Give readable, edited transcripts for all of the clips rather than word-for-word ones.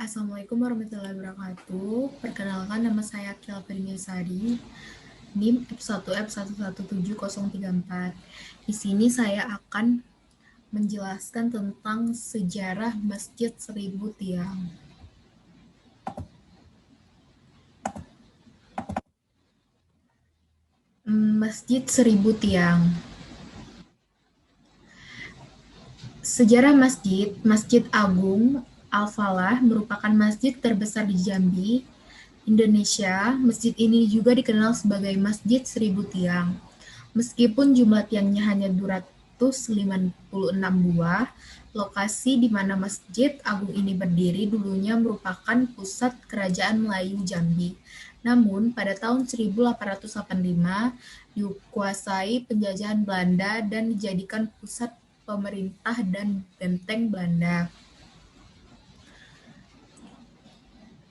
Assalamualaikum warahmatullahi wabarakatuh. Perkenalkan, nama saya Akila Sari, NIM F1F117034. Di sini saya akan menjelaskan tentang sejarah Masjid Seribu Tiang. Masjid Seribu Tiang. Sejarah Masjid Agung Al-Falah merupakan masjid terbesar di Jambi, Indonesia. Masjid ini juga dikenal sebagai Masjid Seribu Tiang. Meskipun jumlah tiangnya hanya 256 buah, lokasi di mana Masjid Agung ini berdiri dulunya merupakan pusat Kerajaan Melayu Jambi. Namun, pada tahun 1885 dikuasai penjajahan Belanda dan dijadikan pusat pemerintah dan benteng Belanda.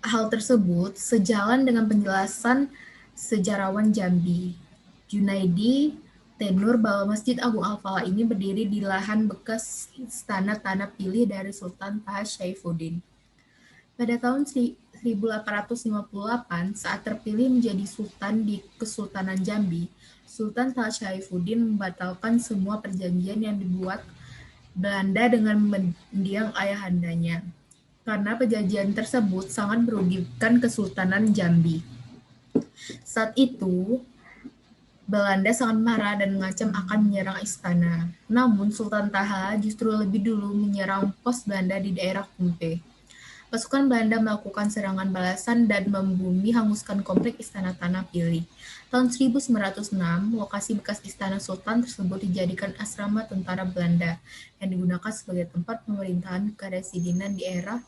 Hal tersebut sejalan dengan penjelasan sejarawan Jambi, Junaidi Tenur, bahwa Masjid Agung Al-Falah ini berdiri di lahan bekas istana Tanah Pilih dari Sultan Taha Syaifuddin. Pada tahun 1858, saat terpilih menjadi Sultan di Kesultanan Jambi, Sultan Taha Syaifuddin membatalkan semua perjanjian yang dibuat Belanda dengan mendiang ayahandanya, karena perjanjian tersebut sangat merugikan Kesultanan Jambi. Saat itu, Belanda sangat marah dan mengancam akan menyerang istana. Namun, Sultan Taha justru lebih dulu menyerang pos Belanda di daerah Kumpe. Pasukan Belanda melakukan serangan balasan dan membumi hanguskan komplek Istana Tanah Pilih. Tahun 1906, lokasi bekas Istana Sultan tersebut dijadikan asrama tentara Belanda yang digunakan sebagai tempat pemerintahan kepresidenan di era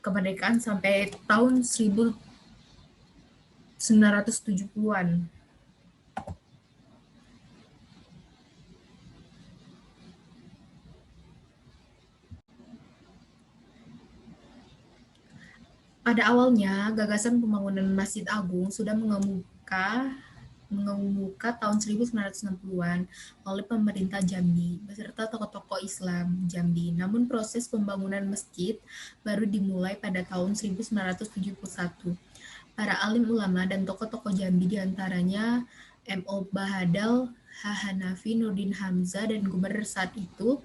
kemerdekaan sampai tahun 1970-an. Pada awalnya, gagasan pembangunan Masjid Agung sudah mengemuka tahun 1960-an oleh pemerintah Jambi beserta tokoh-tokoh Islam Jambi. Namun proses pembangunan masjid baru dimulai pada tahun 1971. Para alim ulama dan tokoh-tokoh Jambi diantaranya M.O. Bahadal, H. Hanafi, Nurdin Hamzah, dan gubernur saat itu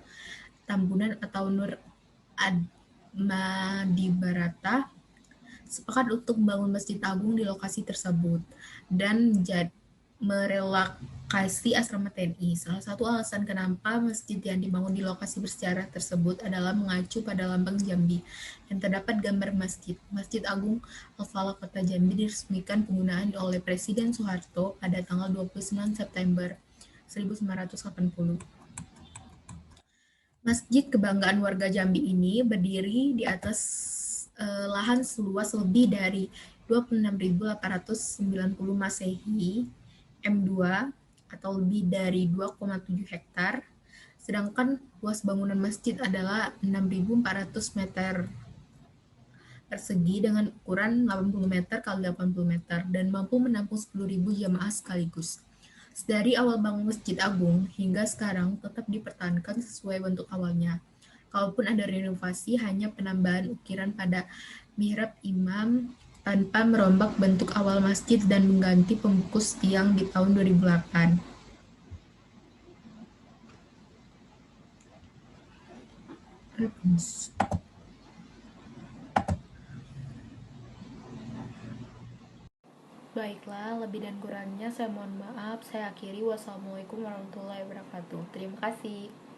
Tambunan atau Nur Ad-Madibarata sepakat untuk membangun Masjid Agung di lokasi tersebut dan merelokasi asrama TNI. Salah satu alasan kenapa masjid yang dibangun di lokasi bersejarah tersebut adalah mengacu pada lambang Jambi dan terdapat gambar masjid. Masjid Agung Al-Falah Kota Jambi diresmikan penggunaan oleh Presiden Soeharto pada tanggal 29 September 1980. Masjid kebanggaan warga Jambi ini berdiri di atas lahan seluas lebih dari 26.890 Masehi M2 atau lebih dari 2,7 hektar, sedangkan luas bangunan masjid adalah 6.400 meter persegi dengan ukuran 80 meter x 80 meter dan mampu menampung 10.000 jamaah sekaligus. Dari awal bangun Masjid Agung hingga sekarang tetap dipertahankan sesuai bentuk awalnya. Kalaupun ada renovasi, hanya penambahan ukiran pada mihrab imam tanpa merombak bentuk awal masjid dan mengganti pembungkus tiang di tahun 2008. Baiklah, lebih dan kurangnya saya mohon maaf. Saya akhiri. Wassalamualaikum warahmatullahi wabarakatuh. Terima kasih.